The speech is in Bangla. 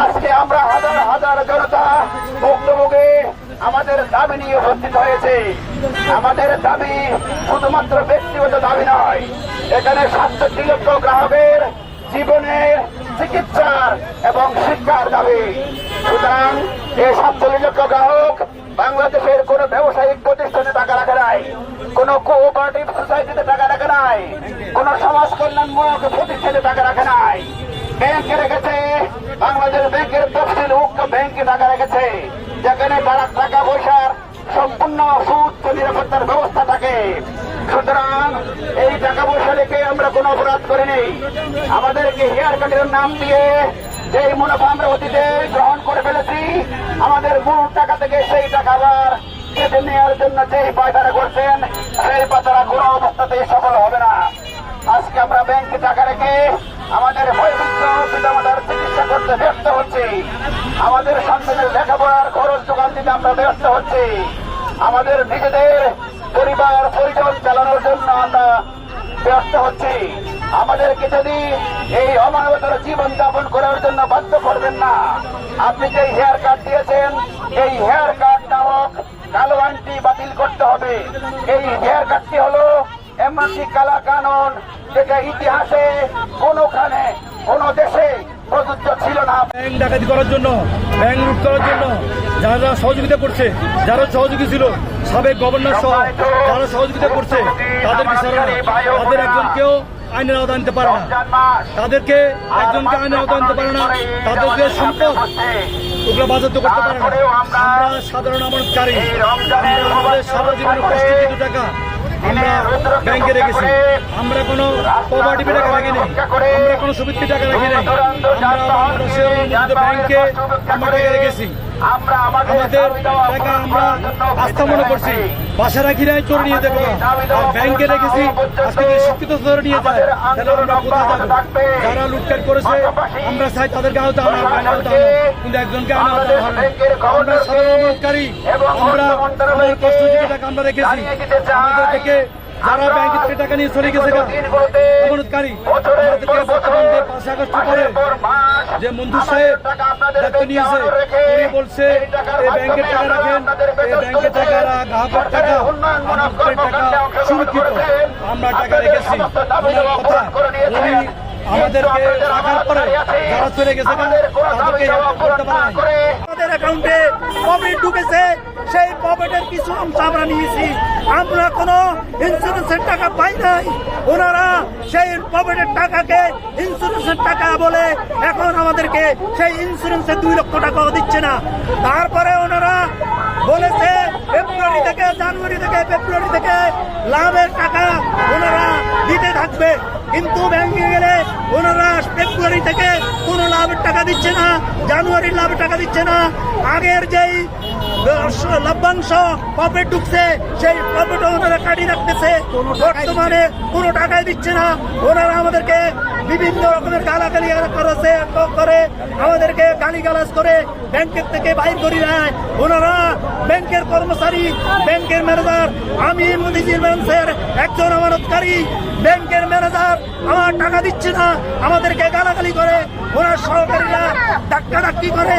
আজকে আমরা হাজার হাজার জনতা ভুক্তভোগী আমাদের দাবি নিয়ে উপস্থিত হয়েছে। আমাদের দাবি শুধুমাত্র ব্যক্তিগত দাবি নয়, এখানে 67 লক্ষ গ্রাহকের জীবনের, চিকিৎসার এবং শিক্ষার দাবি। সুতরাং এই 47 লক্ষ গ্রাহক বাংলাদেশের কোন ব্যবসায়িক প্রতিষ্ঠানে টাকা রাখে নাই, কোন কোঅপারেটিভ সোসাইটিতে টাকা রাখে নাই, কোন সমাজ কল্যাণমূলক প্রতিষ্ঠানে টাকা রাখে নাই। ব্যাংকে রেখেছে, বাংলাদেশ ব্যাংকের তফসিল উক্ত ব্যাংকে টাকা রেখেছে, যেখানে তারা টাকা পয়সার সম্পূর্ণ সুস্থ নিরাপত্তার ব্যবস্থা থাকে। সুতরাং এই টাকা পয়সা রেখে আমরা কোনো অপরাধ করিনি। আমাদেরকে হেয়ার কাটের নাম দিয়ে যে মুনাফা আমরা অতীতে গ্রহণ করে ফেলেছি, আমাদের মূল টাকা থেকে সেই টাকা আবার কেটে নেওয়ার জন্য যে পায়তারা করছেন, সেই পায়তারা কোনো অবস্থাতেই সফল হবে না। আজকে আমরা ব্যাংকে টাকা রেখে আমাদের বয়োবৃদ্ধ পিতামাতার চিকিৎসা করতে ব্যস্ত হচ্ছি, আমাদের সন্তানের লেখাপড়ার খরচ যোগান দিতে আমরা ব্যস্ত হচ্ছি, আমাদের নিজেদের পরিবার পরিজন চালানোর জন্য আমরা ব্যস্ত হচ্ছি। আমাদেরকে যদি এই অমানবতার জীবন যাপন করার জন্য বাধ্য করবেন না। আপনি যে হেয়ার কার্ড দিয়েছেন, এই হেয়ার কার্ড নামক কালো আইনটি বাতিল করতে হবে। এই হেয়ার কার্ডটি হলো এমনটি কালা কানুন, যেটা ইতিহাসে কোনোখানে কোন দেশে প্রযোজ্য ছিল না। ব্যাংক ডাকাতি করার জন্য, ব্যাংক লুট করার জন্য যারা যারা সহযোগিতা করছে, যারা সহযোগী ছিল, সাবেক গভর্নর সহ যারা সহযোগিতা করছে, তাদের বিচার তাদের একজনকেও আইনের আওতায় আনতে পারে না, তাদেরকে একজনকে আইনের আওতায় আনতে পারে না, তাদেরকে সম্পদ ওগুলো বাজেয়াপ্ত করতে পারে না। আমরা সাধারণ আমানতকারী, আমরা আমাদের সারা জীবনের কষ্টিত টাকা আমরা ব্যাংকে রেখেছি। আমরা কোনো কোঅপারেটিভে টাকা রাখিনি, আমরা কোনো সমিতি টাকা রাখি নাই, আমরা বাংলাদেশের ব্যাংকে আমরা টাকা রেখেছি। আমাদের টাকা আমরা আস্থা মনে করছি, বাসা রাখি নাই চোর নিয়ে যাবো, আর ব্যাংকে রেখেছি আজকে শিক্ষিত স্তরে নিয়ে যায়, তাহলে আমরা কোথায় যাবো? যারা লুটপাট করেছে আমরা চাই তাদেরকে আওতা আনা, কিন্তু একজনকে আনা হতে হবে। আমরা সাধারণ আমানতকারী, আমরা আমাদের কষ্টজীবী টাকা আমরা রেখেছি। আমাদের থেকে যারা ব্যাংকের থেকে টাকা নিয়ে চলে গেছে আমানতকারী, আমাদেরকে বর্তমান যে 5 আগস্ট পরে যে মঞ্জুর সাহেব দায়িত্ব নিয়েছে, উনি বলছে এই ব্যাংকের টাকা রাখেন, এই ব্যাংকের টাকা গ্রাহকের টাকা, আমাদের টাকা সুরক্ষিত, আমরা টাকা রেখেছি। কথা উনি আমাদেরকে রাখার পরে যারা চলে গেছে তাদেরকে করতে পারে। আমাদের অ্যাকাউন্টে প্রফিট ঢুকেছে, সেই প্রফিটের কিছু অংশ আমরা নিয়েছি। আমরা কোনো ইন্স্যুরেন্সের টাকা পাই নাই, ওনারা সেই প্রফিটের টাকাকে ইন্স্যুরেন্সের টাকা বলে এখন আমাদেরকে সেই ইন্স্যুরেন্সের 2 লক্ষ টাকাও দিচ্ছে না। তারপরে ওনারা বলেছে ফেব্রুয়ারি থেকে, জানুয়ারি থেকে, ফেব্রুয়ারি থেকে লাভের টাকা ওনারা দিতে থাকবে, কিন্তু ব্যাংকে গেলে ওনারা ফেব্রুয়ারি থেকে কোনো লাভের টাকা দিচ্ছে না, জানুয়ারির লাভের টাকা দিচ্ছে না। আগের যেই লভ্যাংশ প্রফিট ঢুকছে সেই প্রফিটও ওনারা কাটিয়ে রাখতেছে, বর্তমানে কোনো টাকাই দিচ্ছে না। ওনারা আমাদেরকে বিভিন্ন রকমের গালাগালি করে, আমাদেরকে গালিগালাজ করে ব্যাংকের থেকে বাইর করি নেয়। ওনারা ব্যাংকের কর্মচারী, ব্যাংকের ম্যানেজার, আমি মোদিজির ব্যাংকের একজন আমানতকারী, ব্যাংকের ম্যানেজার আমার টাকা দিচ্ছে না, আমাদেরকে গালাগালি করে, ওনার সহকারীরা ধাক্কাধাক্কি করে।